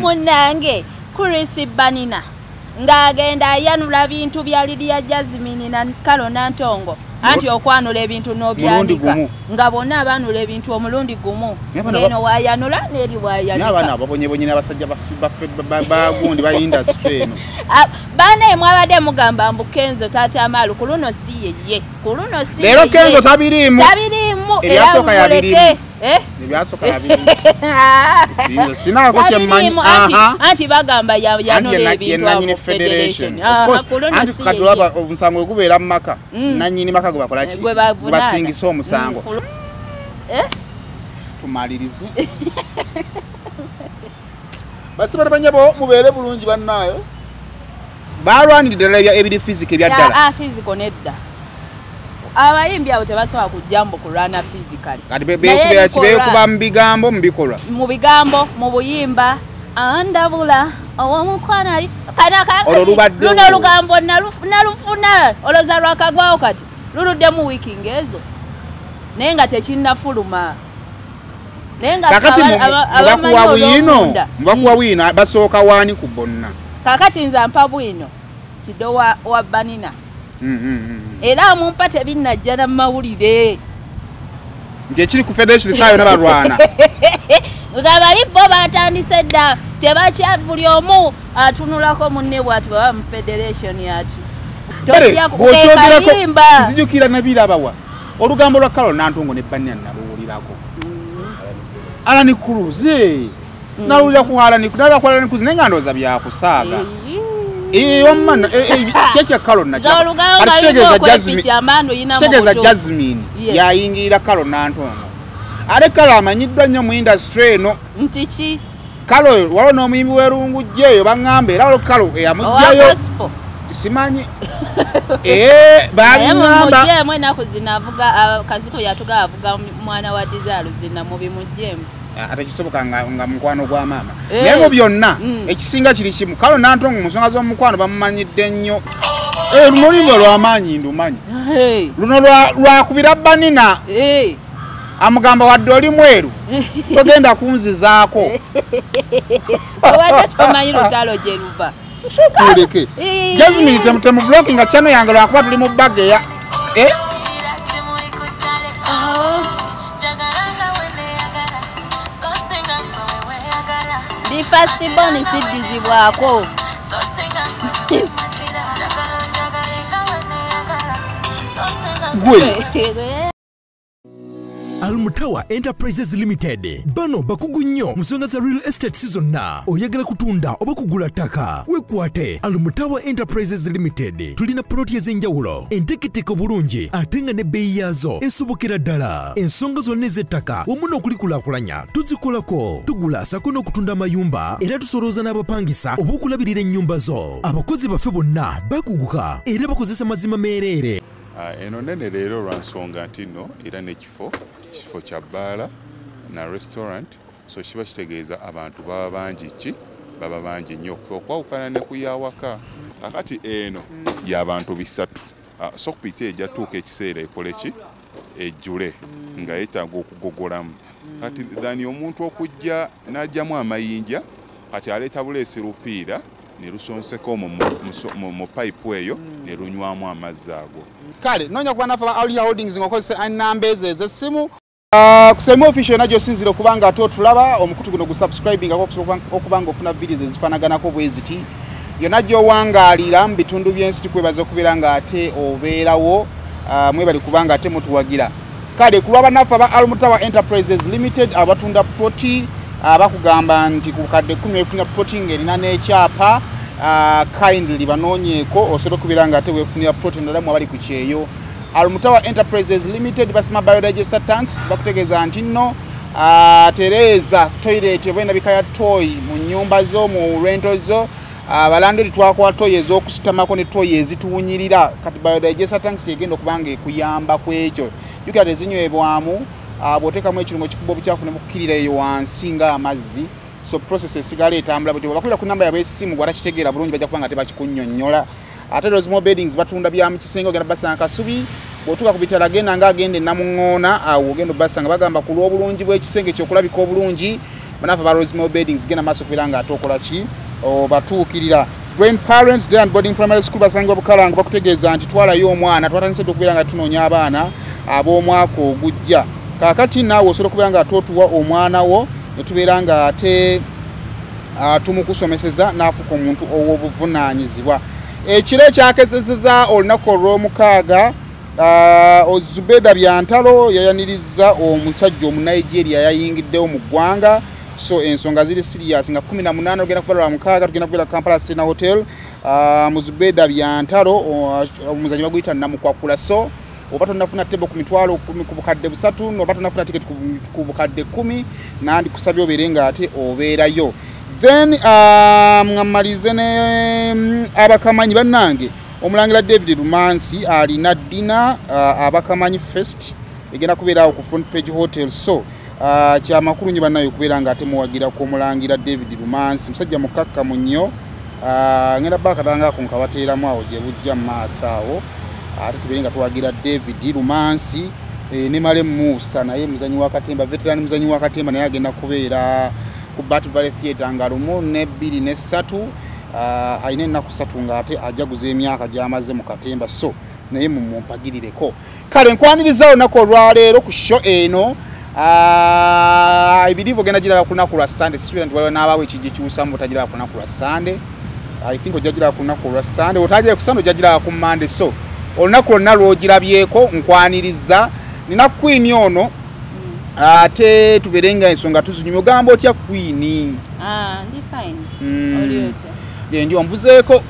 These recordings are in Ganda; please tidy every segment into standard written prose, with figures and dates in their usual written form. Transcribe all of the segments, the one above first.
munange Chris Banina ng'agenda ayanula bintu bya Lydia Jasmine na Kalo Nantongo anti okwanula ebintu n'obyandika nga bonna abanula ebintu omulundi gumu ngeno wayanula n'eri wayanula n'abaana ababonyebonye n'abasajja bagundi ba industry eno bana mwabadde mugamba mbu Kenzo taata Amalu ku luno si yeye ku luno si leero Kenzo tabirimu ebyasooka yabirimu ebyasoka yabirimu sinako kyemmanyi anti bagamba yanula ebintu federation anti katulaba omusango gubeera mu maka nannyini maka gwe bakolaki basingisa omusango tumalirize basibala banyabo mubeere bulungi bannaayo balwanirira ddala ebiri fiziko ebyaddala fiziko nedda abayimbi abo tebasobola kujjambo kulwana physically kati beekubeera kibeekuba mu bigambo mu bikolwa mu bigambo mu buyimba andabula ow'omukwana ali luno olugambo nalufuna oloza lwakagwawo kati luludde mu wiiki ng'ezo naye nga tekinnafuluma naye nga kakati mubakuwa bwino basooka waani ku bonna kakati nze mpa bwino kiddo wa Banina era mumpa tebinnajja na mawulire nti ekiri ku federation saayo n'abalwana nga bali bo batandise dda tebakya buli omu atunulako munne bwati baba mu federation yatu tosya kukalimba nzijukira nabirabawa olugambo lwa Kalo Nantongo ne Banina naluwulirako Alani Cruz nalulira ku Alani Cruz naye nga ndowooza byakusaaga omwana kyekya Kalo Nategeza Jasmine yayingirira Kalo Nantongo ale Kalo amanyiddwa nnyo mu industry eno nti ki Kalo waliwo n'omuyimbi w'erungujja eyo baŋŋamba era Kalo eyamugjayo simanyi babiŋŋamba enaku zino avuga Kazito yatuga avuga mwana wa Dizalu zina mu bimujjemu ate kisoboka nga mukwano gwa maama naye mu byonna ekisinga kiri kimu Kalo Nantongo mu nsonga z'omukwano bamumanyidde nnyo luno limbo lw'amaanyi ndumanyi luno lwakubira Banina amugamba wadde oli mweru togenda kunzizaako wadde tomanyi lutalo gye luva tuleke Jasmine temutemu blocking channel yange lwakuba tuli mu bag eya the first born sidizibwako gwe Almutawa Enterprises Limited bano bakugu nnyo musonga za real estate zonna oyagala kutunda oba kugula ttaka wekwate Almutawa Enterprises Limited tulina ploti ez'enjawulo enteketeko bulungi ate nga n'ebbeeyi yaazo esobokera ddala ensonga zonna ez'ettaka wamu n'okulikulaakulanya tuzikolako tugula sako n'okutunda amayumba era tusolooza n'abapangisa oba okulabirira ennyumba zo abakozi baffe bonna bakuguka era bakozesa mazima meereere eno nene leero lwa nsonga nti nno era n'ekifo kya bbaala na restaurant so kiba kitegeeza abantu baba bangi nnyo okwawukana ne kuyawaka kakati eno y'abantu bisatu so kupita ejjatuuka ekiseera ekole ki ejjule nga yeetaaga okugogolamu kati dhani omuntu okujja n'ajjamu amayinja kati aleeta buleesi lupiira ne lusonseko mu pipe eyo ne lunywamu amazzi ago kale nonya kuba nafa Aulia Holdings ngokozesa annamba ez'essimu kusema official najjo sinzira okubanga ate otulaba omukutu guno gusubscribing okubanga ofuna videos ezifanaganako bweziti yonna gy'owangaalira mu bitundu by'ensi kwebaza okubeera nga ate obeerawo mwebali kubanga ate mutuwagira kale ku lw'abannaffe aba Almutawa Enterprises Limited abatunda ploti bakugamba nti ku kadde 10 efuna ploti ng'erina n'ekyapa kindly banoonyeeko osobola okubeera nga ate weefunira ploti endala mu abali ku kyeyo Almutawa Enterprises Limited basima biodigester tanks bakutegeeza nti nno tereza toilet oba endabika ya toy mu nnyumba zo mu rento zo abalandoli twakola toy ez'okusitamako ne toy ezituwunyirira kati biodigester tanks egenda okubanga ekuyamba ku ekyo jjukira tezinywebwamu bw'oteekamu ekirungo kikuba obukyafu ne mukkirira eyo wansi ng'amazzi so process esigala etambula bwe bakulira ku namba yabwe essimu bw'atakitegeera bulungi bajja kuba nga tebakikunnyonnyola ate those more beddings batunda bya mu kisenge ogenda basanga kasubi bw'otuuka ku bitala genda ng'agenda e Namuŋŋoona awo ogenda obasanga bagamba ku lw'obulungi bw'ekisenge ekyokulabika obulungi banafa ba Rosemary Beddings gena maso kubiranga atokola ki obatuukirira. Grandparents Day and Boarding Primary School basangwa bukalanga bakutegeeza nti twalayo omwana twatandise okubiranga tunoonya abaana ab'omwaka ogujja. Kakati naawe osobola kubiranga atotuwa omwana wo ne tubeeranga ate tumukusomeseza n'afuka omuntu ow'obuvunaanyizibwa. Ekiro ekyakezezeza olunaku olw'omukaaga Zubeda Byantalo yayaniriza omusajja Omunigeria yayingiddewo mu ggwanga. So ensonga ziri serious nga 18 ogenda kubalwa mukaaga tugenda kubera Kampala Sena Hotel mu Zubeda Byantalo omuzanyi baguyita Namukwakula. So oba tonafuna tebo ku mitwalo 10 ku bukadde 3 noba tonafuna ticket ku bukadde 10 nandi kusabye oberenga ate obeerayo. Then ngamalize ne abakamanyi bannange omulangira David Lumansi alina dina abakamanyi first egenda kubeera ku Front Page Hotel. So kya makulu nyi bannayo kubeera nga ate muwagira ku omulangira David Lumansi musajja mukakka munnyo ngenda bakatanga ku nkabateeramu awo gye bujja maaso awo ate tubeere nga tuwagira David Lumansi ne Male Musa naye muzanyi wa katemba veteran muzanyi wa katemba naye agenda kubeera ku Bat Valley Theatre nga 1 ne 2 ne 3 ayina ennaku 3 nga ate ajaguza emyaka gy'amaze mu katemba. So naye mumumpagirireko kale nkwaniriza olunaku olwaleero ku show eno. I believe ogenda gira ku lunaku lwa Sunday sisubira nti waliwo n'abaawe ekijja kiwusamu otagira ku lunaku lwa Sunday. I think ojagira ku lunaku lwa Sunday otagira ku Sunday ojagira ku Monday. So olunaku lwonna lwogirabyeko nkwaniriza nina Queen ono ate tuberenga ensonga tuzinyumya ogamba otya Queen? Ndi fine. Oli otya? Ye ndi ombuzeeko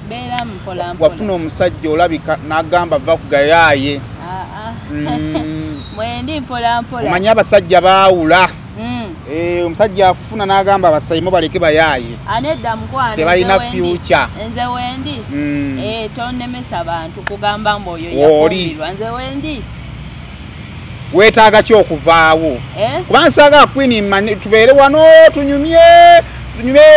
beera mpola mpola. Wafuna omusajja olabika n'agamba va kugayaaye. Mwendi mpola mpola. Omanyi abasajja baawula. Omusajja akufuna n'agamba abasayimo baleke bayaaye. Anedda mukwano. Tebalina future. Nze wendi. Tonnemesa abantu kugamba mboyo yafumbirwa. Nze wendi. Wetaaga ki okuvaawo? Kubanga nsaaga Queen tubeere wano tunyumye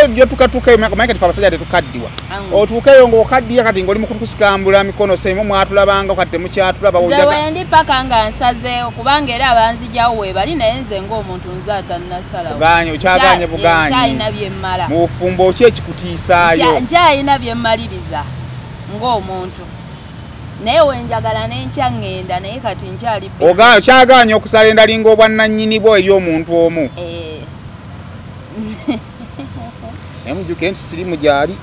byo tukatuukeyo manyi kati abasajja tetukaddiwa. Otuukeyo ng'okaddiya kati ng'oli mu kusikambula mikono seyimo mwatulabanga kati temukyatulaba. Nze wendi paka nga nsazeewo kubanga era abanzijawo weebali naye nze ng'omuntu nze atannasalawo. Buganye okyaganye buganye. Nkyalina bye mmala. Mu bufumbo ki ekikutiisaayo? Nkyalina bye mmaliriza ng'omuntu. Naye wenjagala n'enkya ngenda naye kati nkyali ogayo kyaganya okusala endalinga obwannannyini bwo eri omuntu omu. Emujjuke nti sirimu gyali.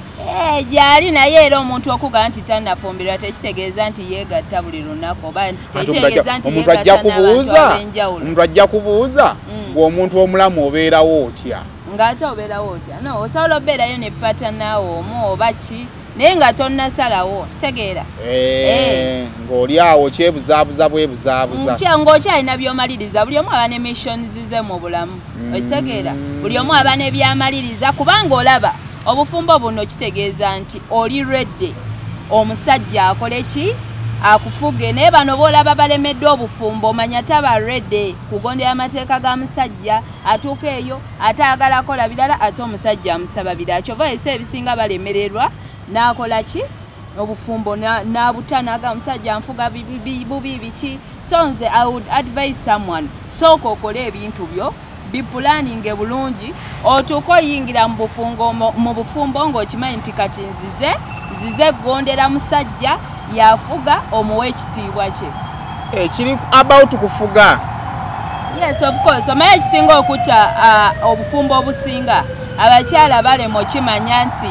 Gyali naye era omuntu okuga nti tannafumbirwa tekitegeeza nti yeegatta buli lunaku oba nti tekitegeeza nti omuntu ajja kubuuza omuntu ajja kubuuza ng'omuntu omulamu obeerawo otya ng'ate obeerawo otya no osobola obeerayo ne patanaawo omu oba ki naye nga tonnasalawo kitegeera ng'oli awo kyebuzaabuza bwebuzaabuza ng'okyalina by'omaliriza buli omu aba ne missions ze mu bulamu okitegeera buli omu aba ne by'amaliriza kubanga olaba obufumbo buno kitegeeza nti oli redde omusajja akole ki akufuge naye bano boolaba balemeddwa obufumbo omanya taba redde kugondera amateeka ga musajja atuuka eyo ate ayagala akola birala ate omusajja amusaba birala kyova ese ebisinga balemererwa n'akola ki obufumbo n'abutanaga musajja nfuga bubi biki. So nze I would advise someone sooka okole ebintu byo bipulaninge bulungi otuuka oyingira mu bufumbo ng'okimanyi nti kati nzize gondera musajja yafuga omuwa ekitiibwa kye kiri about kufuga. Yes of course omanyi ekisinga okutta obufumbo obusinga abakyala balema okimanya nti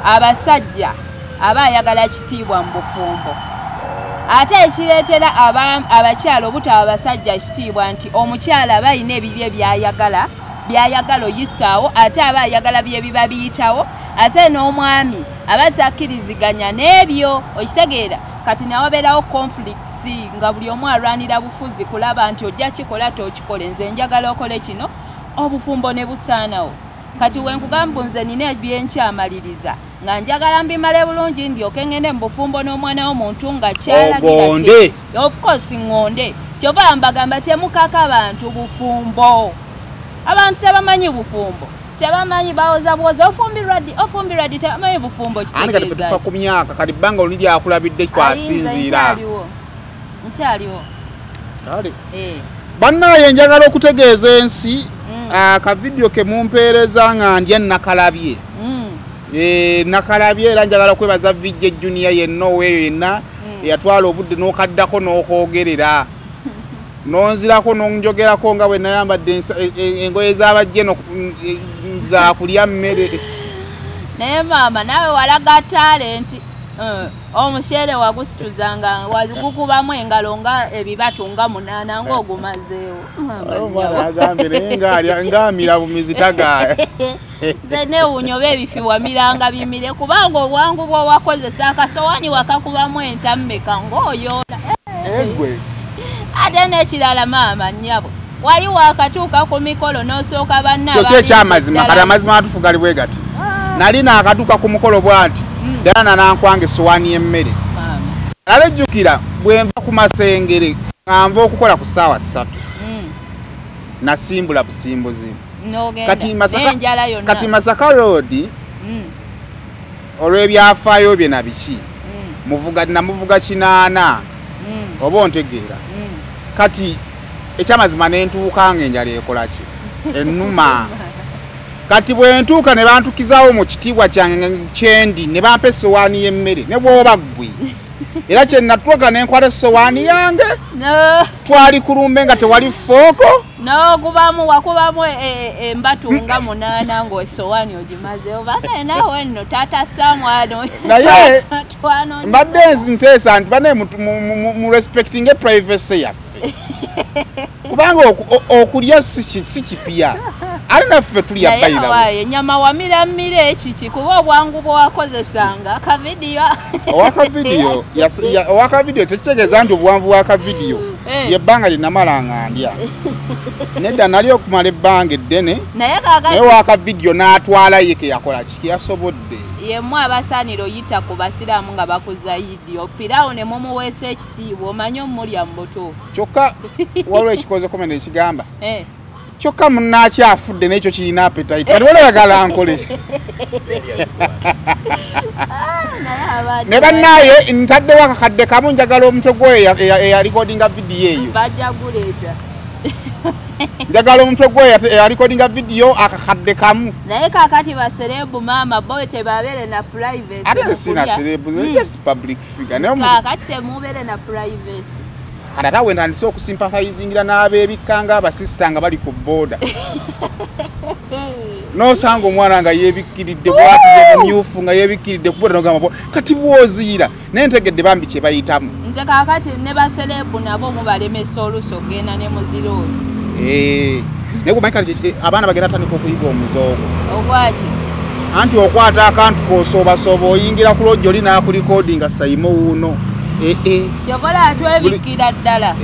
abasajja aba ayagala kitiibwa mu bufumbo ate ekireetera abakyala obutaba abasajja kitiibwa nti omukyala aba alina ebibye byayagala oyisaawo ate aba ayagala byebiba biyitawo ate n'omwami aba takkiriziganya n'ebyo okitegeera kati nawabeerawo conflicts nga buli omu alwanira bufuzi kulaba nti ojja kikola tokikole nze njagala okole kino obufumbo ne busaanawo kati wenkugamba nze nina ebyenkyamaliriza nga njagala mbimale bulungi ndyoke ngende mu bufumbo n'omwana w'omuntu nga kyalagira of course ngonde kyova mbagamba temukaka abantu bufumbo abantu tebamanyi bufumbo tebamanyi bawoza bwoza ofumbirwa ddi tebamanyi bufumbo kitegeeza kati tufa ku myaka kati bbanga oluli lyakulabidde kwasinziira nkyaliwo kale bannaye njagala okutegeeza ensi Ka video ke mumpeereza nga ndya nakalabye. Nakalabye era njagala kwebaza Vijje Junior yenna oweeyo yenna yatwala obudde n'okaddako n'okwogerera. Nonzirako n'onjogerako nga bwe nayambadde engoye z'abajje za kulya mmere. Naye maama nawe walaga talent. Omushele wagusituzanga wagukubamu engalo nga ebibatu nga 8 ng'ogumazeewo. Omwana agambye ngamira bumizi tagaaya. Nze neewunyoba ebifiwa miranga bimire kubanga obwangu bwo wakozesa akasowaani wakakubamu entammeka ng'oyoola. Egwe. Ate n'ekirala maama nnyabo. Wali wakatuuka ku mikolo n'osooka bannaabali. Kyo ekyamazima kati amazima atufu gali bwe gati. Nali naakatuuka ku mukolo bw'ati. Dana nankwange sowaani y'emmere. Nalejjukira bwe nva ku Masengere nva okukola ku ssaawa 3. Nasimbula busimbuzi. Kati Masaka Road olw'ebyafaayo bye na biki namuvuga 8 oba ontegeera. Kati ekyamazima nentuuka ng'enjala ekola ki ennuma. Kati bwe ntuuka ne bantukizaawo mu kitiibwa kyange kyendi ne bampa essowaani y'emmere ne bw'oba ggwe. Era kye natwaga ne nkwata essowaani yange twali ku lumbe nga tewali fooko. Wakubamu embatu nga 8 ng'essowaani ogimazeewo. Bane naawe nno taata Samwano. Naye mbadde nteesa nti bane mu respectinge privacy yaffe. Kubanga okulya si kipya. Ali naffe tuli yabayira. Naye nyama wamiramire kiki kuba obwangu bwo wakozesanga aka video. Owaka video tekitegeeza nti obwangu waka video. Yebbanga linamala ngandya. Nedda nali okumala ebbanga eddene. Naye waka video n'atwala yeke yakola kiki yasobodde. Yemu abasaanira oyita ku basiraamu nga bakuzayidi opirawo ne mumuweesa ekitiibwa omanye omulya mu butuufu. Kyokka waliwo ekikoze komenda ekigamba. Kyokka munnakyafudde n'ekyo kirina appetite. Kati olwagala nkole. Ne bannaye ntaddewo akakadde kamu njagala omutwe gwe eyalikodinga vidiyo eyo. Bajja guleeta. Njagala omutwe gwe eyalikodinga vidiyo akakadde kamu. Naye kaakati baserebu maama boy tebabeere na privacy. Ate sina serebu, just public figure. Kaakati temubeere na privacy. Kati we ntandise okusympathizingira n'abeebikka abasisita nga bali ku booda. N'osanga omwana nga yeebikkiridde bwati yemumyufu nga yeebikkiridde ku booda n'ogamba kati bw'oziira naye ntegedde bambi kye bayitamu. Nze kaakati ne baserebu nabo mubalemesa oluusi ogenda ne muzirooni. Naye kumanyi kati abaana bagenda tandika okuyiga omuzoogo. Ogwaki? Anti okwata akantu k'osooba oyingira ku lojja oli n'akulikodinga sayimo wuuno. Yobola atwebikira ddala.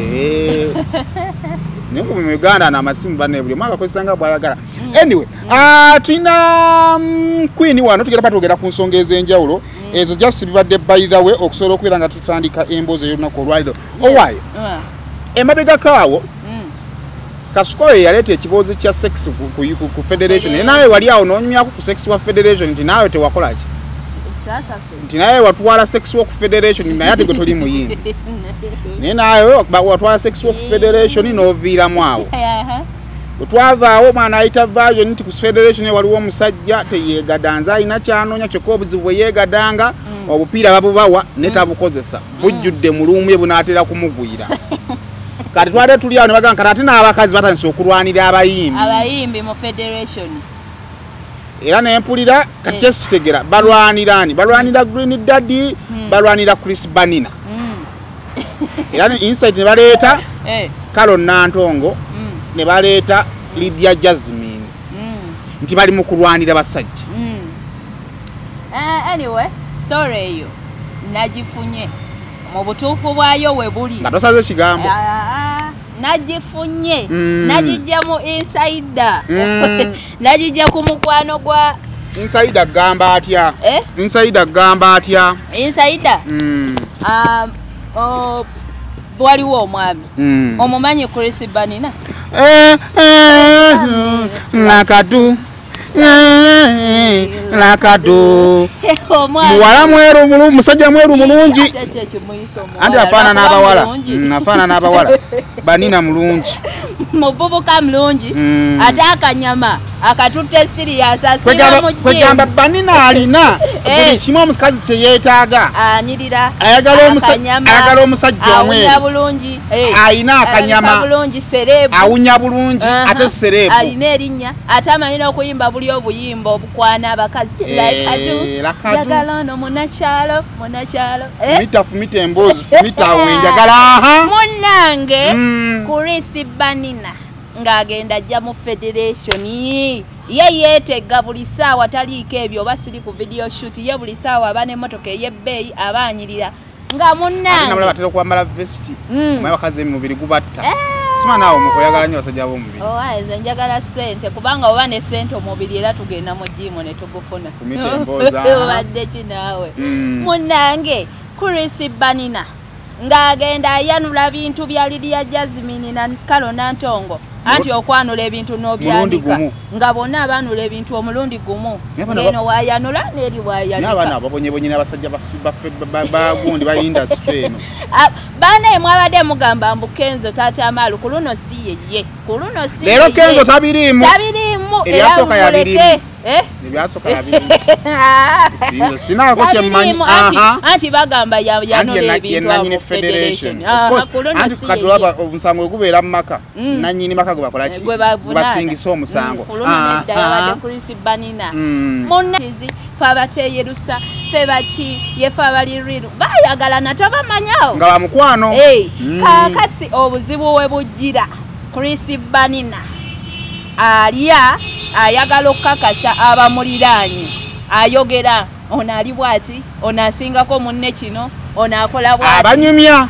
Naye mu Uganda n'amasimu bane buli mwaka kwesanga bwayagala. Anyway, tulina Queen wano tugenda patwogera ku nsonga ez'enjawulo. Ezo just bibadde by the way okusobola okubeera nga tutandika emboozi ey'olunaku olwaliro. Owaayo emabega kaawo Kasuko yaleeta ekiboozi kya sex ku federation. Naye wali awo n'onyumyako ku sex wa federation nti naawe tewakola ki? Nti naye watwala sex work federation naye ate gwe toli muyimbi. Naye naye watwala sex work federation n'oviiramu awo. Twavaawo mwana ayita version nti ku federation waliwo omusajja teyeegadanza alina kyanoonya kyokka obuzibu bwe yeegadanga obupiira babubawa netabukozesa bujjudde mulumye bunaatera kumugwira. Kati twade tuli awo ne bagamba kati ate n'abakazi batandise okulwanira abayimbi mu federation. Era nempulira kati kyesitegera balwanirani balwanira Green Daddy balwanira Chris Banina. Era inside ne baleeta Carol Nantongo ne baleeta Lydia Jasmine nti bali mu kulwanira basajja. Anyway story eyo nagifunye mu butuufu bwayo we buli nga tosaze ekigambo. Nagifunye nagijja mu insider nagijja ku mukwano gwa insider gamba atya insider gamba atya insider waliwo omwami omumanyi Chris Banina nakadu nakadu muwala mweru mulungi musajja mweru mulungi anti afaana n'abawala Banina mulungi muvubuka mulungi ate akanyama akatutte serious asinga mu kwegamba Banina alina buli kimu omukazi kye yeetaaga anyirira ayagala omusajja omweru bulungi ayina akanyama bulungi serebu awunya bulungi ate serebu ayina erinnya ate amanira okuyimba buli obuyimba obukwana abakazi jagala no munakyalo fumita emboozi fumita wenjagala munnange Chris Banina ng'agenda ajja mu federation ye yeetega buli ssaawa taliiko ebyo oba siri ku video shoot ye buli ssaawa aba n'emmotoka ey'ebbeeyi abaanyirira nga munnange namulaba batera okwambala vesti mwe bakazi emibiri gubatta sima naawe mukoyagala nnyo basajja b'omubiri nze njagala ssente kubanga oba ne ssente omubiri era tugenda mu jimu ne tugufuna obadde ki naawe munnange Chris Banina ng'agenda ayanula bintu bya Lydia Jasmine na Kalo Nantongo anti okwanula ebintu n'obyanika nga bonna abanula ebintu omulundi gumu ngeno wayanula n'eri wayanika n'abaana ababonyebonye n'abasajja bagundi ba industry eno baana emwe abadde mugamba mbu Kenzo taata Amalu ku luno si yeye leero Kenzo tabiriimu ebyasooka yabiriimu ebyasooka yabiriimu sinaako kyemmanyi anti bagamba yanula ebintu federation anti katulaba omusango ogubeera mu maka nannyini maka gwe bakola ki basingisa omusango Chris Banina munnakizi fabateyerusa febaki yefe abaliriru bayagalana tobamanyawo nga bamukwano kakati obuzibu we bujjira Chris Banina alya ayagala okukakasa abamuliraanye ayogera ono ali bwati ono asingako munne kino ono akola bwati abanyumya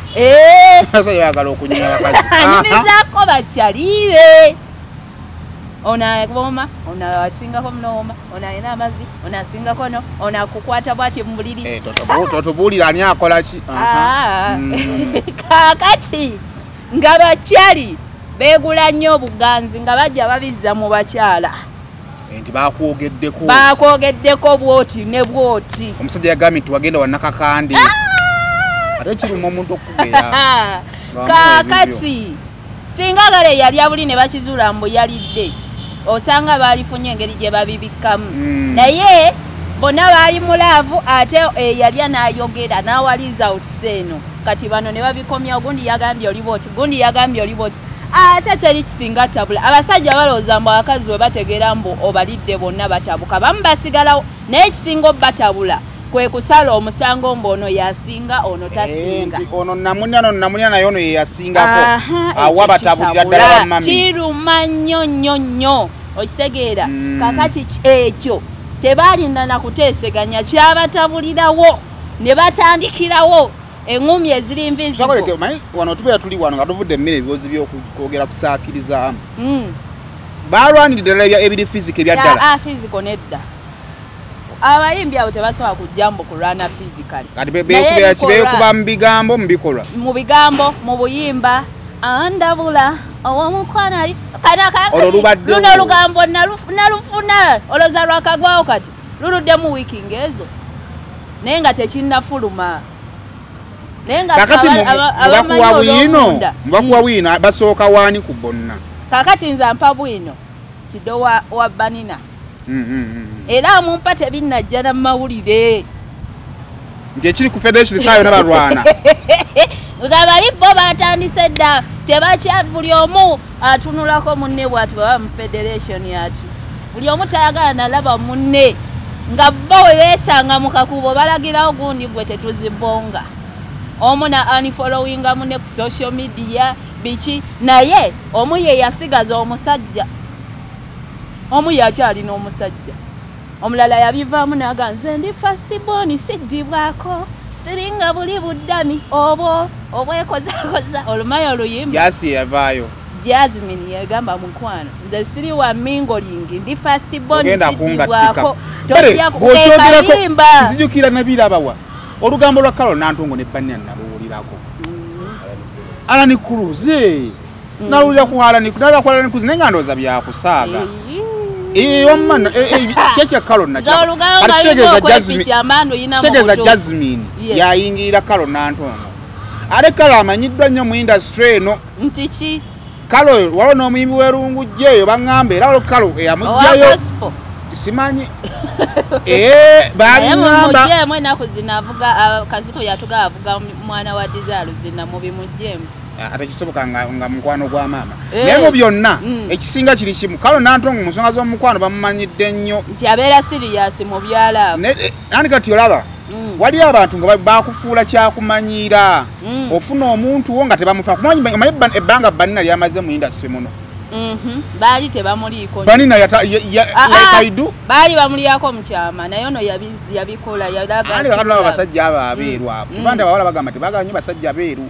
so yagala okunyumya bakazi anyumizaako bakyaliire ono agoma ono asingako munooma ono alina amazzi ono asingako no ono akukwata bwati mu buliri totubuulira ani akola ki kakati nga bakyali beegula nnyo obuganzi nga bajja babizza mu bakyala nti bakwogeddeko bwoti ne bwoti omusajja yagambye nti wagenda wannakakande ate kiruma omuntu okubeera kakati singa gale yalya buli ne bakizuula mbu yalidde osanga baalifunye engeri gye babibikkamu naye bonna baali mulaavu ate yalya n'ayogera n'awaliza otiseeno kati bano ne babikomya gundi yagambye oli bwoti gundi yagambye oli bwoti ate teri kisinga tabula abasajja balowooza mbu abakazi we bategeera mbu obalidde bonna batabuka bamu basigalawo naye ekisinga obatabula kwe kusala omusango mbu ono yasinga ono tasinga ono namunya naye ono ye yasingako awa batabulira ddala bammami kiruma nnyo okitegeera kakati ekyo tebaalinda na kuteeseganya kyabatabulirawo ne batandikirawo engumi eziri nvizigo wano tubeera tuli wano nga tuvudde emmere ebibozi byokwogera kusaakirizamu balwanirira ddala ebiri fiziko ebyaddala fiziko nedda abayimbi abo tebasobola kujja mbu kulwana fizikali kati beekuba mu bigambo mu bikolwa mu bigambo mu buyimba andabula ow'omukwana luno olugambo nalufuna oloza lwakagwawo kati luluddemu wiiki ng'ezo naye nga tekinnafuluma kakati mubakuwa bwino basooka waani ku bonna kakati nze mpa bwino kiddo wa Banina era mumpa tebinnajja na mawulire nti ekiri ku federation saa yona balwana nga bali bo batandise dda tebakya buli omu atunulako munne bwati baba mu federation yatu buli omu tayagala nalaba munne nga bo we beesanga mu kakubo balagirawo gundi gwe tetuzibonga omu na unfollowinga munne ku social media biki naye omu ye yasigaza omusajja omu yakyalina omusajja omulala yabivaamu naga nze ndi fastborn siddibwako siringa buli buddami obwekozakoza olumayo oluyimba jasi yavaayo Jasmine yagamba mukwano nze siri wa mingoling ndi fastborn siddibwako tosya kukekalimba nzijukira nabirabawa olugambo lwa Kalo Nantongo ne Banina naluwulirako Alani Cruz nalulira ku Alani Cruz naye nga ndowooza byakusaaga omwana kyekya Kalo nakitegeeza Jasmine yayingirira Kalo Nantongo ate Kalo amanyiddwa nnyo mu industry eno nti ki kalo walo n'omuyimbi w'erungujjeeyo baŋŋamba era olwo kalo eyamugjayo simanyi babiŋŋamba mujjeemu ennaku zino avuga Kasuku yatuga avuga mwana wa Dizaalu zina mu bimujjeemu ate kisoboka nga mukwano gwa maama naye mu byonna ekisinga kiri kimu kalo Nantongo mu nsonga z'omukwano bamumanyidde nnyo nti abeera siriyasi mu byalaabo nani kati olaba wali abantu nga bakufuula kyakumanyiira ofuna omuntu wo nga tebamufa kumanyi ebbanga Banina lyamaze mu industry muno baali tebamuliiko Banina yakaidu baali bamuliyako mu kyama naye ono yabikola yalaga abasajja abo abeeru abo tubanda bawala bagamba tebagala nnyo basajja beeru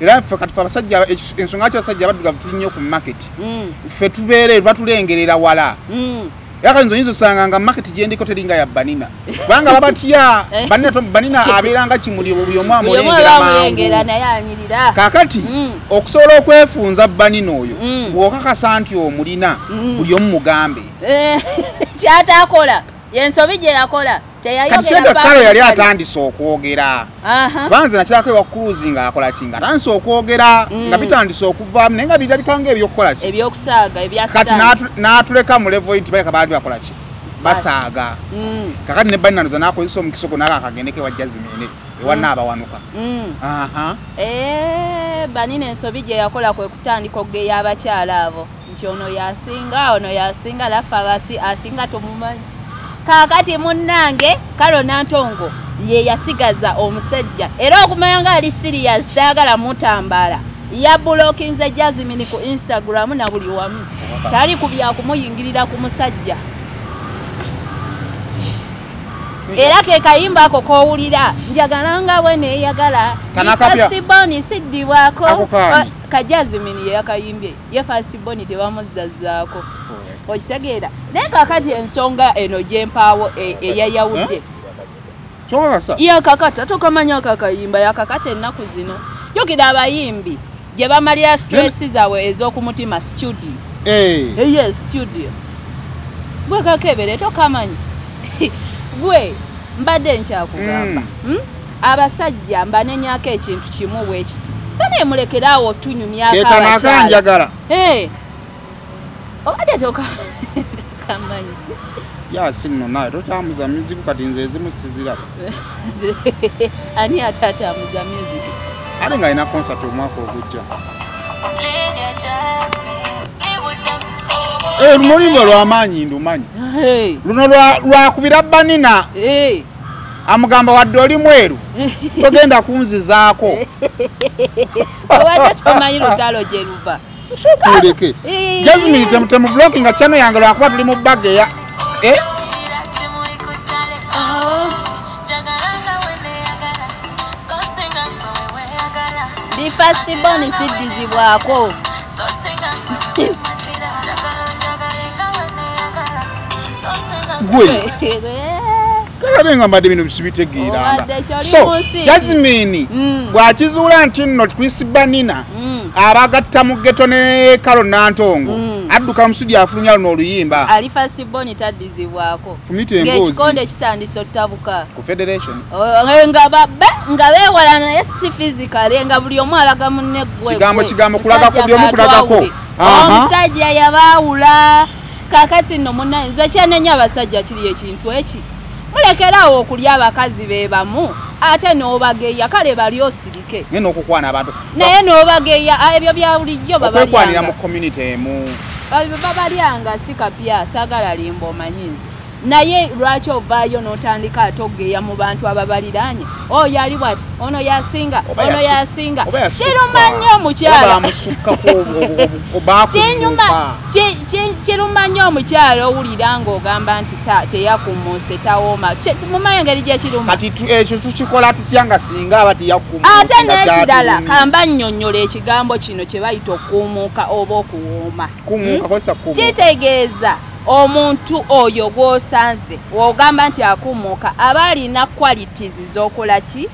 era ffe kati abasajja ensonga ki abasajja abaddugavu tuli nnyo ku market ffe tubeere batulengerera wala yakayinza oyinza osanga nga market gyendiko teringa ya Banina kubanga babatya Banina abeeranga kimuli buli omu amulengera mangu kakati okusobola okwefunza Banina oyo bw'okakasa nti omulina buli omu mugambe kyatakola yensobi gye yakola teyayogera kalo yali atandise okwogera banze nakyako ewa cruising nga akola kinga atandise okwogera nga bitandise okuvaamu naye nga birabikanga ebyokukola ki ebyokusaaga kati n'atuleka mu level nti baleka baali bakola ki basaaga kakati ne Banina noza n'akozesa omukisa ogwo naga akagendeko ewa Jasmine ewanna abawanuka Banina ensobi gye yakola kwe kutandika okugeya abakyala abo nti ono yasinga laffe abasi asinga tumumanyi kakati munnange kalo Nantongo ye yasigaza omusajja era okumanya nga ali serious taagala mutambala yabulokinze Jasmine ku Instagram na buli wamu tali kubya kumuyingirira ku musajja era ke kayimba ako kowulira njagala nga we neeyagala first born siddibwako ka Jasmine yakayimbye ye first born tebamuzzazaako okitegeera naye kakati ensonga eno gyempaawo eyayawudde yakakata tokamanya kakayimba yakakata ennaku zino yogera abayimbi gye bamalira stress zaabwe ez'okumutima studio studio gwe kakebere tokamanyi gwe mbadde nkyakugamba abasajja mbanenyako ekintu kimu bwe kiti baneemulekeraawo tunyumyako abakyala obadde tokamanyi yasinno naye totambuza music kati nze ezimu siziraba ani atatambuza music ate nga alina concert omwaka ogujja luno olimba lw'amaanyi ndumanyi luno lwakubira Banina amugamba wadde oli mweru togenda kunzizaako obadde tomanyi lutalo gye luva tuleke Jasmine temu blocking channel yange lwakuba tuli mu bag ya di first born siddizibwako gwe kalenga mbadde bino bisibitegeeranga so Jasmine bwakizuula nti nno Chris Banina abagatta mu ghetto ne kalo Nantongo adduka musudi afulumya luno oluyimba ali first born taddizibwako fumite embozi ng'ekikonde kitandise ottabuka ku federation nga beewalana FC physical nga buli omu alaga munne gwe kigambo kulaga ku buli omu kulagako omusajja yabaawula kakati nno munnaye nze kyenenya abasajja kiri ekintu eki mulekerawo okulya abakazi be bamu ate n'obageya kale bali osirike naye n'okukwana abantu naye n'obageya ebyo bya bulijjo babalyanga mu community emu babalyanga si kapya saagala limba omanyinzi naye lwaki ovaayo n'otandika ate ogeya mu bantu ababaliraanye oyo ali bwati ono yasinga kirumanya omukyala kirumanya omukyala owulira ng'ogamba nti teyakummuse tawooma mumanya engeri gye kiruma kati ekyo tukikola tutya nga singa aba teyakummuse ate n'ekirala kamba nnyonnyola ekigambo kino kye bayita okuumuuka oba okuwooma kitegeeza omuntu oyo gw'osanze w'ogamba nti akuumuuka aba alina qualities z'okola ki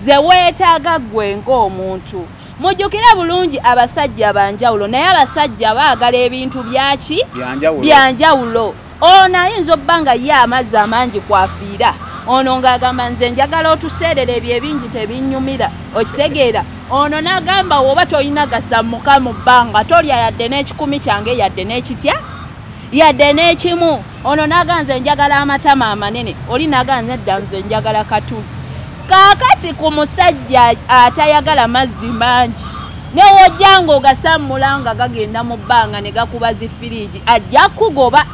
ze weetaaga gwe ng'omuntu mujjukire bulungi abasajja banjawulo naye abasajja baagala ebintu byaki byanjawulo ono ayinza obba nga ye amazzi amangi kwafiira ono ng'agamba nze njagala otuseerera ebyo ebingi tebinnyumira okitegeera ono n'agamba oba toyina gasammuka mu bbanga tolya yadde n'ekikumi kyange yadde n'ekitya yadde n'ekimu ono n'aganze njagala amatama amanene oli n'aganze edda nze njagala katulu kaakati ku musajja atayagala mazzi mangi newojja ng'ogasammula nga gagenda mu bbanga ne gakuba zifiriji ajja kugoba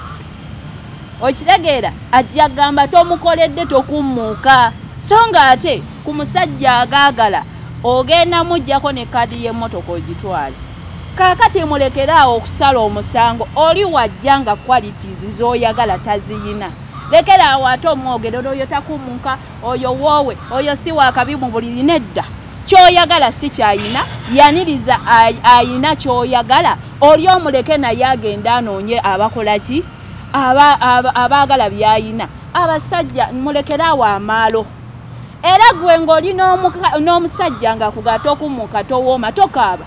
okitegeera ajja gamba tomukoledde tokummuuka so nga ate ku musajja agaagala ogenda mujjako ne kadi y'emmotoka ogitwale kaakati mulekeraawo okusala omusango oli wajja nga qualities z'oyagala taziyina lekeraawo ate omwogerero oyo takummuka oyo woowe oyo si wakabi mu buliri nedda kyoyagala si kyayina yaniriza ayina kyoyagala oli omuleke naye agenda anoonye abakola ki abaagala byayina abasajja mulekeraawo amaalo era gwe ng'oli n'omusajja nga kugata okummuka towooma tokaaba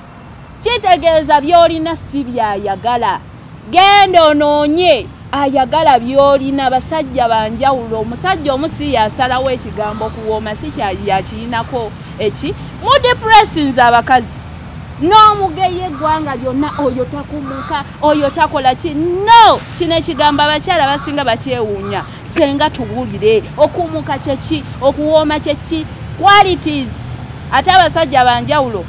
kitegeeza by'olina si byayagala genda onoonye ayagala by'olina basajja banjawulo omusajja omu si yasalawo ekigambo okuwooma si yakiyinako eki mu depressions abakazi n'omugeyi eggwanga lyonna oyo takummuka oyo takola ki no kino ekigambo abakyala basinga bakyewuunya senga tuwulire okummuka kyeki okuwooma kyeki qualities ate abasajja banjawulo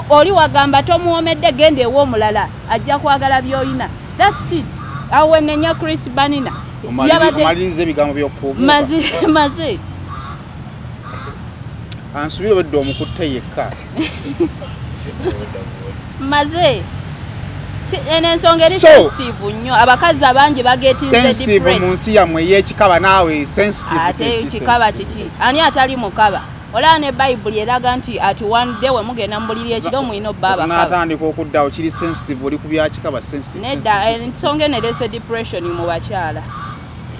oli wagamba tomuwomedde genda ew'omulala ajja kwagala by'olina that's it awe nenya Chris Banina omaliriza ebigambo by'okubuuka maze ansubire wedde omukutte yekka maze ensonga eri sensitive nnyo abakazi abangi bagetinze sensitive mu nsi yammwe y'ekikaba naawe sensitive ate kikaba kiki ani atali mukaba olaba ne Bible eraga nti ati one day we mugenda mu buliri ekiro mwino baba natandika okuddawo kiri sensitive oli ku byakikaba sensitive nedda ensonga enerese depression mu bakyala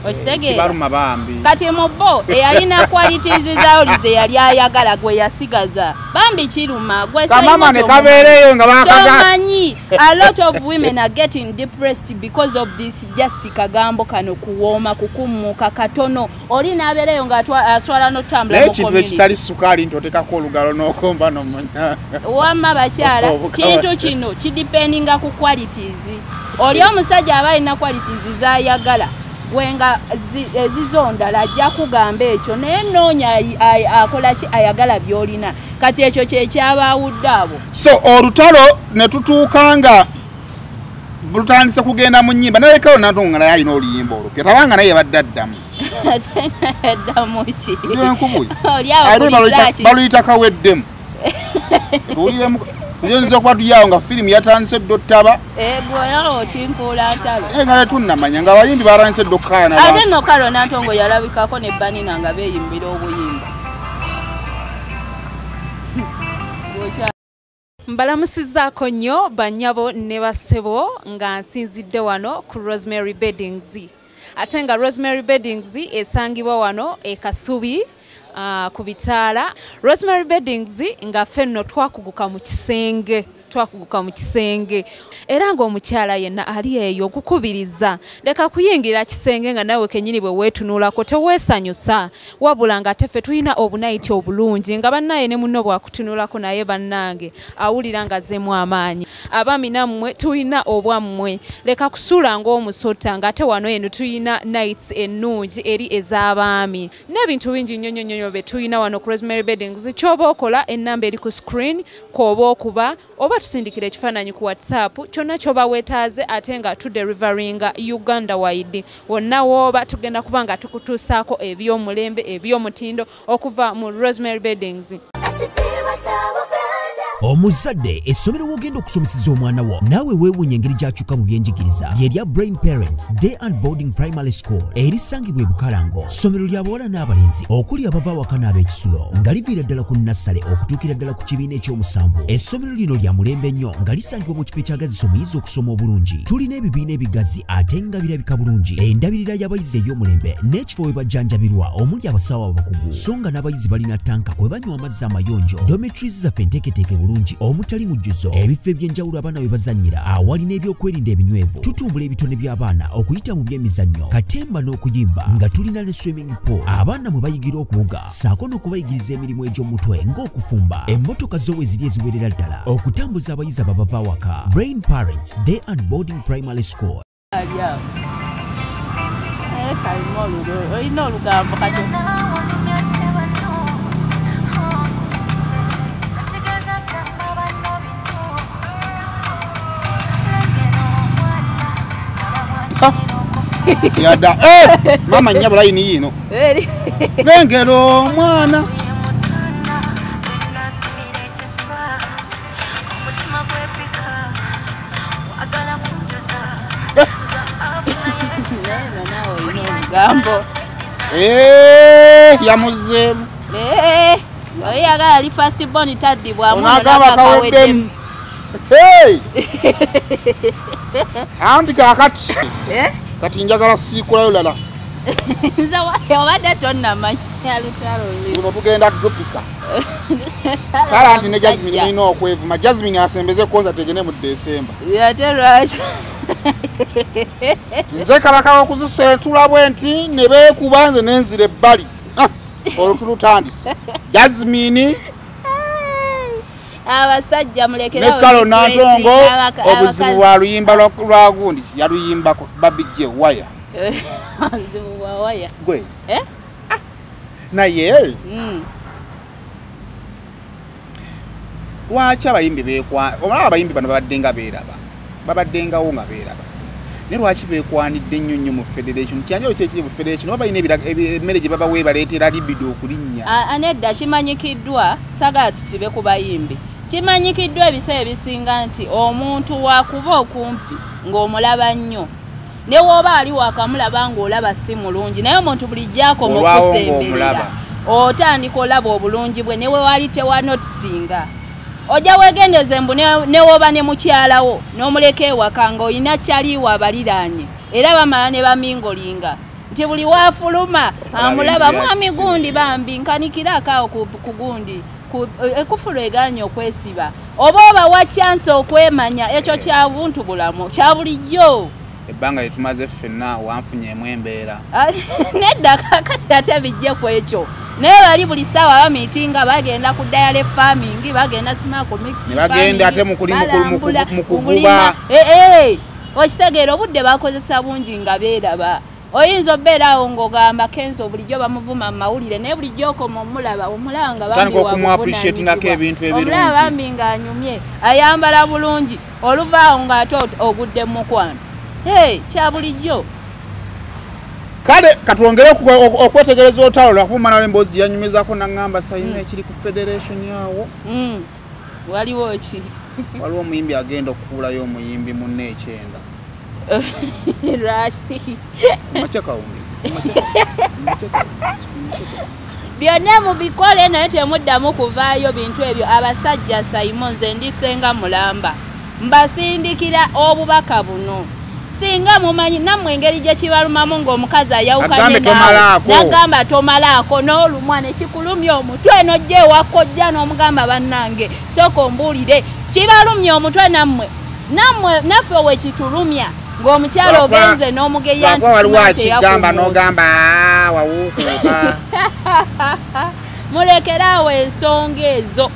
okitegeera kibaluma bambi kati mu bo eyalina qualities zaolize yali ayagala gwe yasigaza bambi kiruma gwe kamama ne kabeereyo nga bakamanyi a lot of women are getting depressed because of this just kagambo kano kuwooma kukummuka katono oli n'abeereyo nga aswala n'otambula mu community ekintu ekitali sukaali ntotekako olugalo n'okomba n'omunya wamma bakyala kintu kino kidipendinga ku qualities oli omusajja aba alina qualities zayagala wenga zizondala ajja kugamba ekyo naye noonya akola ki ayagala by'olina kati ekyo kyekyabawudde abo so olutalo ne tutuukanga bulutandise kugenda mu nnyimba nalekao natonga naye alina oluyimba olwo ketabanga naye badde addamu addamu ki baluyita kaweddemu tuwuliremu nzo kwa tuyawo nga filimu yatandise dottaba gwenawo tinkuula ntalo nga netunnamanya nga abayimbi batandise dokkaana ate no Kalo Nantongo yalabikako ne Banina nga beeyimbira obuyimba mbalamusizaako nnyo bannyabo ne bassebo nga nsinzidde wano ku Rosemary Beddings ate nga Rosemary Beddings esangibwa wano e Kasubi ku bitaala Rosemary Beddings nga ffenno twakuguka mu kisenge era ng'omukyala yenna ali eyo okukubiriza leka kuyingira kisenge nga nawe kenyini bwe weetunuulako teweesanyusa wabula nga teffe tulina obunayiti obulungi nga bannaye ne munno bwakutunuulako naye bannange awulira nga zeemu amaanyi abaami nammwe tulina obwammwe leka kusuula ng'omusota ng'ate wano eno tulina nights ennungi eri ez'abaami n'ebintu bingi nnyo bye tulina wano ku Rosemary Beddings ky'oba okola ennamba eri ku screen kw'oba okuba oba tusindikira ekifaananyi ku WhatsApp kyonna ky'oba weetaaze ate nga tuderivaringa Uganda wide wonna w'oba tugenda kuba nga tukutuusaako eby'omulembe eby'omutindo okuva mu Rosemary Beddings. Omuzadde essomero wogenda okusomeseza omwana wo naawe weewuunya engeri gy'akyuka mu byenjigiriza lyerya Brain Parents Day and Boarding Primary School erisangibwa e Bukalango ssomero lya bawala n'abalenzi okuli abava awaka n'ab'ekisulo nga liviira ddala ku nassale okutuukira ddala ku kibiina ekyomusanvu. Essomero lino lya mulembe nnyo nga lisangibwa mu kifo ekyagazisa omuyizi okusoma obulungi. Tulina ebibiina ebigazi ate nga birabika bulungi, endabirira y'abayizi ey'omulembe n'ekifo we bajjanjabirwa omuli abasawo abakugu so nga n'abayizi balina tanka kwe banywa amazzi amayonjo. Dormitories zaffe nteeketeeke bulungi omulungi omutali mujjuzo ebifo eby'enjawulo abaana we bazannyira awali n'ebyokwerinda ebinywevu tutumbula ebitone by'abaana okuyita mu by'emizannyo katemba n'okuyimba nga tulina ne swimming pool abaana mwe bayigira okuwuga ssaako n'okubayigiriza emirimu egy'omutwe ng'okufumba emmotoka zo we ziri eziwerera ddala okutambuza abayizi ababava awaka Brain Parents Day and Boarding Primary School. olina olugambo kati yada mama nyabula yini yino lengero omwana gambo yamuzeemu oyagala ali first born taddibwamu onagamba kaweddemu anti kakati kati njagala siikulayo lala nze obadde tonnamanya lutalo luno tugenda dupika kale anti ne Jasmine nina okwevuma Jasmine asembeze concert egene mu December ate lwaki nze kabaka okuzisentula bwenti ne beekuba nze nenzire ebbali olwo tulutandise Jasmine abasajja mulekera ne Kalo Nantongo obuzibu bwa luyimba lwa gundi yaluyimbako babijje waya obuzibu bwa waya gwe naye lwaki abayimbi beekwa omulaba abayimbi bano babaddengawo nga beeraba ne lwaki beekwanidde ennyo mu federation kyanjalo kyekiri mu federation oba balina emmere gye babawe baleetera libido okulinnya anedda kimanyikiddwa sagala tusibe ku bayimbi kimanyikiddwa ebiseera ebisinga nti omuntu wakuba okumpi ng'omulaba nnyo ne woba ali wakamulaba ng'olaba si mulungi naye omuntu bulijjako mu kusemberera otandika olaba obulungi bwe newe wali tewanotisinga ojja wegendeze mbu ne woba ne mukyalawo n'omuleka ewaka nga olina kyaliwa abaliraanye era bamala ne bamingolinga nti buli waafuluma amulaba mwami gundi bambi nkanikirako awo ku gundi ekufulu eganye okwesiba oba obawa chance okwemanya ekyo kya buntu bulamu kya bulijjo ebbanga lyetumaze ffenna wanfunyeemu embeera nedda kakati ate bijje ku ekyo naye bali buli ssaawa bamiitinga bagenda ku diary farming bagenda simako mix ne bagenda ate mu kuvuba okitegeera obudde bakozesa bungi nga beeraba oyinza obeerawo ng'ogamba Kenzo bulijjo bamuvuma mu mawulire naye bulijjo okoma omulaba omulanga omulaba bambi ng'anyumye ayambala bulungi oluvaawo ng'ate ogudde mu mukwano kya bulijjo kale katwongere okwetegereza olutalo lwakuba nalo emboozi gye yanyumizaako naŋŋamba sayina ekiri ku federation yawo waliwo ki waliwo omuyimbi agenda okukuulayo omuyimbi munne ekyenda byonna mubikole naye temuddamu kuvaayo bintu ebyo abasajja Simon nze ndisenga mulamba mbasindikira obubaka buno singa mumanyi nammwe engeri gye kibalumamu ng'omukazi ayawukanye nagamba tomalaako n'olumwa ne kikulumya omutwe nojja ewakojja n'omugamba bannange sooka ombuulire kibalumya omutwe nammwe naffe wekitulumya ng'omukyalo ogenze n'omugeya nti waliwo n'ogamba wawuukuuka mulekerawo ensonga ezo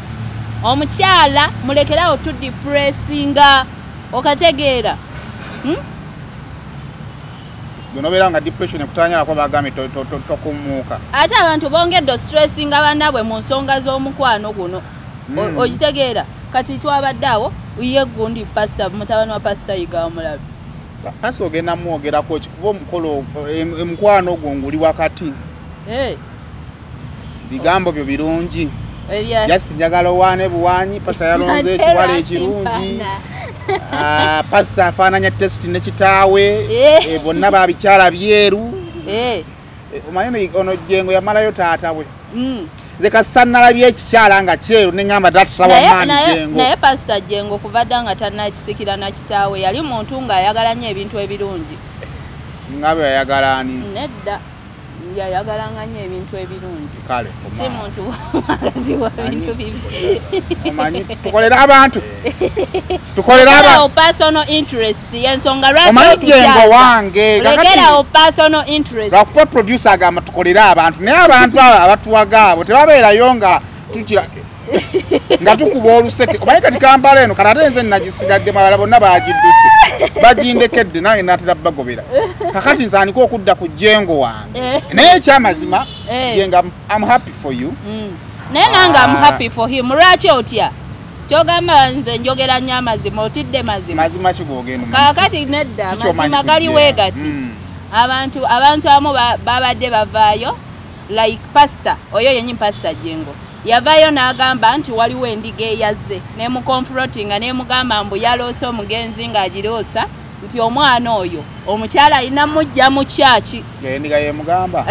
omukyala mulekerawo tudipressinga okategeera nobeera nga depression ekutanyala kwa bagambe tokumuuka ate abantu bongedde stressinga bannabwe mu nsonga z'omukwano guno okitegeera kati twabadde awo ye gundi pastor mutabani wa pastor Yiga Mulabi ase ogenda mwogerako kikuba omukolo emukwano ogwo nguli wakati bigambo byo birungi jasi njagala owaane buwanyi pastor yalonze ekiwala ekirungi pastor afaananya test ne kitaawe bonna babikyala byeru omanyi ono Jengo yamalayo taata we nze kasannalabye ekikyala nga kyeru neŋŋamba tatusaba maani Jengo naye pastor Jengo kuva dda nga tannakisikira na kitaawe yali muntu ng'ayagala nnyo ebintu ebirungi nga bwe yayagala ani yayagalanga nnyo ebintu ebirungi kale si muntu agaziwa bintu bibi omanyi tukolera abantu personal interests yensonga omanyi Jengo wange lekera personal interest gakufa producer agamba tukolera abantu naye abantu abatuwagaabo tebabeerayo nga tukira nga tukuba oluseke omanyi kati Kampala eno kati nze nagisigadde malala bonna bagidduse bagindekedde nange natera bagobera kakati ntandika okudda ku Jengo wange naye ekyamazima Jenga I'm happy for you naye nange I'm happy for him lwaki otya kyogamba nze njogera nnyo amazima otidde mazima kigogenda kakati nedda amazima gali weegati abantu amu babadde bavaayo like pastor oyo yenyi pastor Jengo yavayo n'agamba nti waliwo endiga eyazze nemukonfrontinga nemugamba mbu yaloose omugenzi ng'agiroosa nti omwana oyo omukyala alina mujja mu kyaki endiga yemugamba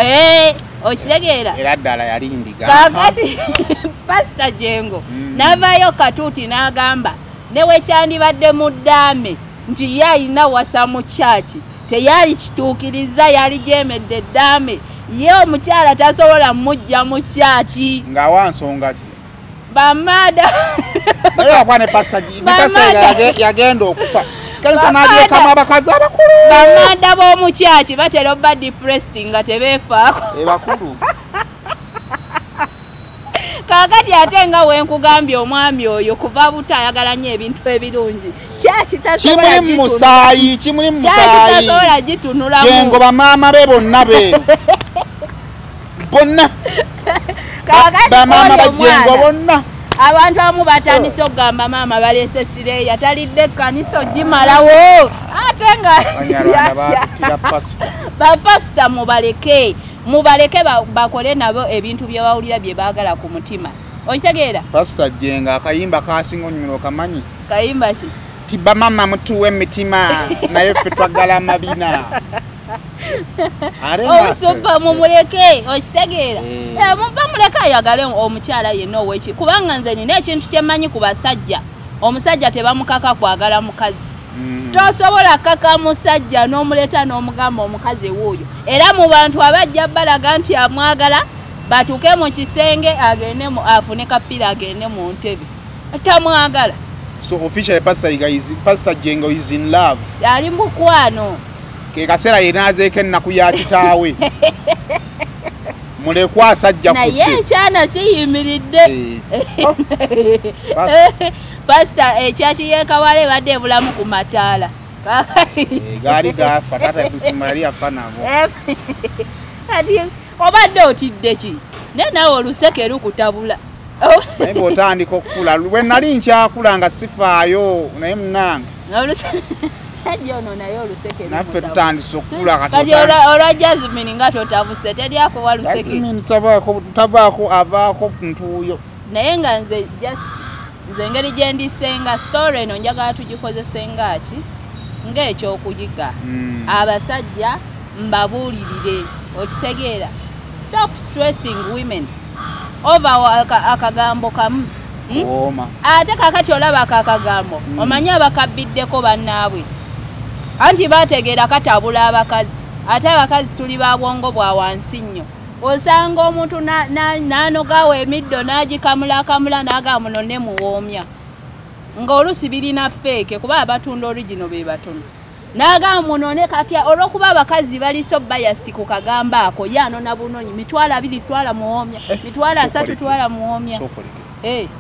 okitegeera era ddala yali ndiga kakati pastor Jengo n'avaayo katuuti n'agamba newekyandibadde mu ddaame nti ye alina wasa mu kyaki teyali kituukiriza yali gyemedde ddaame ye omukyala tasobola mujja mu kyaki nga wansonga ki bamada naye akwane pasaji yagenda okufa kanisa nabyekama abakazi abakulu bamada b'omu kyaki batera obba depressed nga tebeefaako bakulu kakati ate nga wenkugambye omwami oyo kuva buto ayagala nnyo ebintu ebirungi kyaki tasobola kimuli mu musaayi tasobola gitunulamu Jengo bamaama be bonna beeru bonna bamaama bajengo bonna abantu abamu batandise okugamba maama baleese sireeya talidde ekkanisa ogimalawo ate nga bapasita mubaleke bakole nabo ebintu bye bawulira bye baagala ku mutima okitegeera pasita Jenga akayimba kasinga onyulo kamanyi kayimba ki tiba mama mutuwe emitima naye ffe twagala amabina omusumba mumuleke okitegeera mumuleke ayagale omukyala yenna oweki kubanga nze nina ekintu kyemmanyi ku basajja omusajja tebamukaka kwagala mukazi tosobola kaka musajja n'omuleta n'omugamba omukazi wuuyo era mu bantu abajja balaga nti amwagala batuke mu kisenge agende afune kapira agende mu ntebe tamwagala so officially pastor Jengo is in love ali mukwano ke kasera yenazeeko ennaku ya kitaawe mulekwa asajja kudde naye ekyana kiyimiridde pastor ekyaki yeekawala ebadde ebulamu ku mataala gaali gafa tata kusimali afa nago ati obadde otidde ki naye nawe oluseke lukutabula naye bw'otandika okukula bwe nali nkyakula nga sifaayo naye munange naffe tutandise okukula kati olwa Jasmine nga totavuse teryakuwa luseke tavaako avaako ntuuyo naye nga nze engeri gye ndisenga story eno njagala tugikozese ngaki ng'ekyokuyiga abasajja mbabuulirire okitegeera stop stressing women over akagambo kamu ate kakati olaba akagambo omanyi abakabiddeko bannaabwe anti bategeera katabula abakazi ate abakazi tuli ba bwongo bwa wansi nnyo osanga omuntu n'anogawo emiddo n'agikamulakamula n'agamba muno ne muwoomya ng'olusi birina feeke kuba abatunda origino be batono n'agamba munone kati olw'okuba abakazi baliso bayasti ku kagambo ako ye anona bunonyi mitwalo 2 twala muwoomya mitwalo 3 twala muwoomya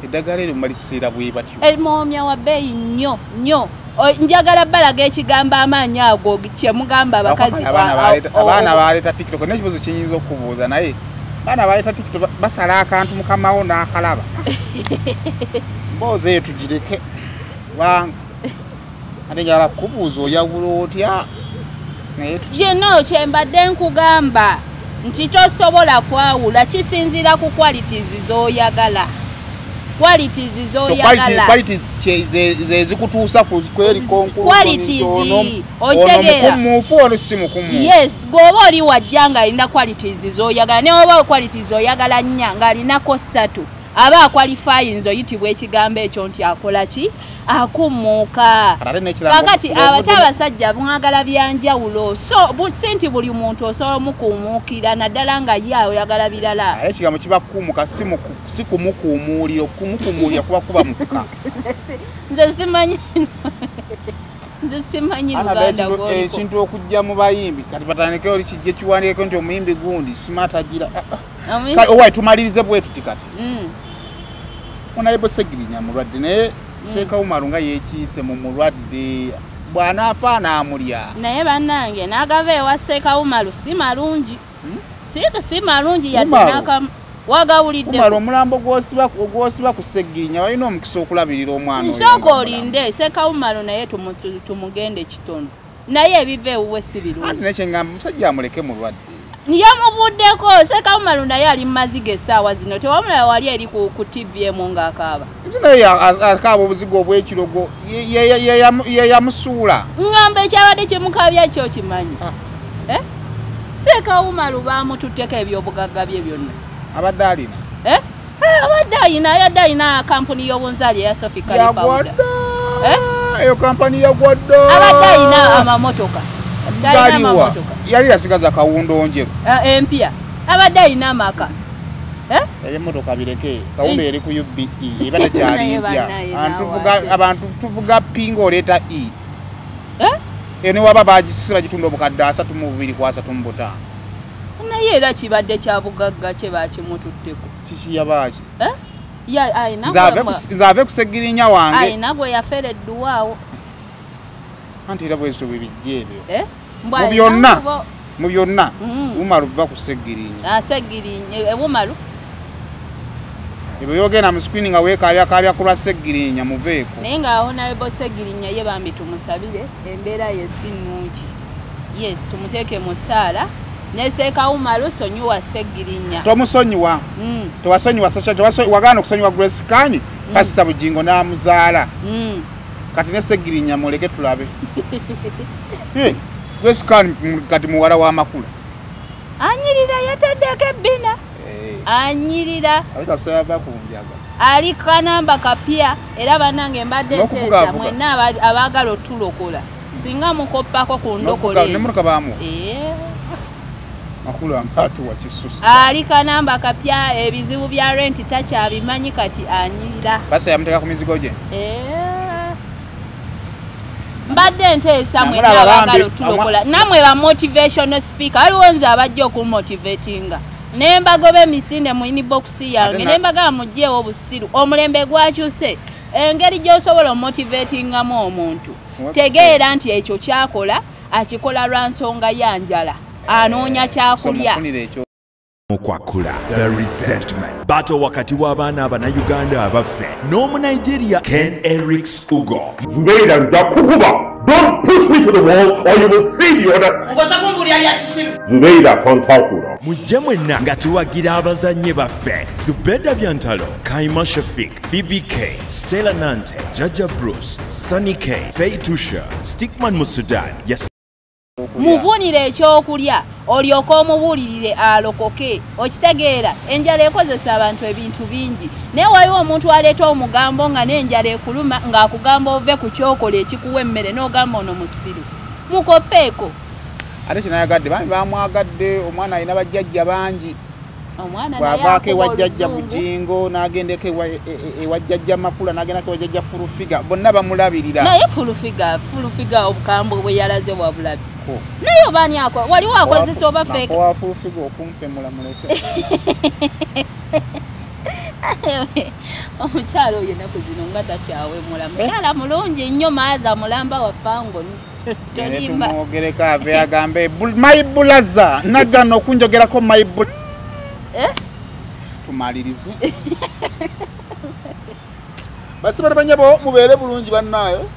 eddagala eryo mumaliseera bwe batyo muwoomya wa bbeeyi nnyo nnyo njagala balaga ekigambo amaanyi ago kyemugamba abakazi abaana baleeta tiktok n'ekibuzo kiyinza okubuuza naye abaana baleeta tiktok basala akantu mukamawo n'akalaba mboozi eyo tugireke kubanga ate njagala kubuuza oyawula otya naye kino kyembadde nkugamba nti tosobola kwawula kisinziira ku qualities z'oyagala qualities z'oyagala zezikutuusa kweri yes gwoba oli wajja nga alina qualities z'oyagala ne oba qualities oyagala nnya ng'alinako 3 aba akwalifyinza oyitibwa ekigambo ekyo nti akola ki akumuuka kakati abakyabasajja mwagala byanjawulo so senti buli muntu osobola mukumuukira naddala nga ye oyagala birala ekigambo kiba kumuuka si kumukuumuulira okumukuumuulira kuba muka nze simanyi Luganda ekintu okujja mu bayimbi kati batandike oli kijje kiwandiikeko nti omuyimbi gundi simatagira owaye tumalirize bwetuti kati onayebo Segirinya mulwadde naye Seeka Umaru nga yekiise mu mulwadde bw'anaafa anamulya naye bannange n'agava ewa Seeka Umaru si malungi si malungi yadde wagawulidde Umaru omulambo gwosiba ku Segirinya walina omukisa okulabirira omwana nsooka olinde Seeka Umaru naye tumugende kitono naye ebiva ewuwe si birungi anti nekyengamba omusajja amuleke mulwadde yamuvuddeko Seeka Umaru naye ali mumaziga essaawa zino tewamulaba wali eri ku TVM ng'akaaba naye akaaba obuzigo obw'ekirogo ye yamusuula ngamba ekyabadde kimukabya kyo kimanyi Seeka Umaru baamututteko ebyobugagga bye byonna abadde alina yadde alina kampuni y'obunzaali eya Sofikali Powder eyo kampani yagwadda abadde alina amamotoka yali yasigaza kawundo njeru empya abadde alina amaka ebimotoka bireke kawundo eri ku UBE eba tekyalimpya abantu tuvuga pinga oleeta eyo newaba bagisiba gitunda obukadde 32 naye era kibadde kya bugagga kye bakimututteko kiki yabaaki nzave ku Segirinya wange ayina gwe yaferedduwaawo anti era bwezito bwe bijja ebyo mu byonna Umaru va ku Segirinya Umaru ebyo yogenda mu screen nga weekabyakabya ku lwa Segirinya muveeko naye ngaawo nawe Segirinya ye bambi tumusabire embeera ye si nnungi yes tumuteeke mu ssaala ne Seeka Umaru sonyiwa Segirinya tomusonyiwa tewasonyiwa wagaana okusonyiwa Grace Kani Pasita Bugingo n'amuzaala kati ne Segirinya muleke tulabe Grace Kani kati muwala w'amakula anyirira yataddeko ebbina anyirira ali kanamba kapya era bannange mbadde nteesa mwenna abaagala otulokola singa mukoppako ku ndokole ali kanamba kapya ebizibu bya renti takyabimanyi kati anyirira basa yamuteeka ku mizigo gye mbadde nteesa mwenna abaagala otulokola namwe ba motivational speaker aliwo nze abajja okumotivatinga nembagoba emisinde mu inbox yange nembaga mujjeewo obusiru omulembe gwakyuse engeri gy'osobola omotivatingamu omuntu tegeera nti ekyo kyakola akikola lwa nsonga yanjala anoonya kyakulya mukwakula the resentment battle wakati w'abaana abannayuganda abaffe n'omunigeria Ken Erics Ugo Zubeida njakukuba. Don't push me to the wall or you will see the other. Zubeida tontakura. mujje mwenna nga tuwagira abazannyi baffe Zubeda Byantalo, Kaima Shafik, Phoebe K, Stella Nante, Jaja Bruce, Sunny K, Faye Tusha, Stickman mu Sudan. muvunire ekyokulya olyoka omubuulirire alokoke okitegeera enjala ekozesa abantu ebintu bingi naye waliwo omuntu aleeta omugambo nga n'enjala ekuluma ng'akugamba ove ku kyokola ekikuwa emmere n'ogamba ono musiru mukopeeko ate kinayagadde bambi bamwagadde omwana alina bajjajja bangi omwana bwavaako ewajjajja Bugingo n'agendeko ewajjajja Makula n'agendako ewajjajja Fulufiga bonna bamulabirira naye Fulufiga obukambwe bwe yalaze wabulabi naye obaani waliwo akozesa oba feeka wa Fulufiga okumpe mulamuleke omukyalo oyo ennaku zino nga takyawemula mukyala mulungi nnyo maatha mulamba wafango tolimba tumwogereko ave agambe maibulaza nagano okunjogerako maibula tumalirize basi bana banyabo mubeere bulungi bannayo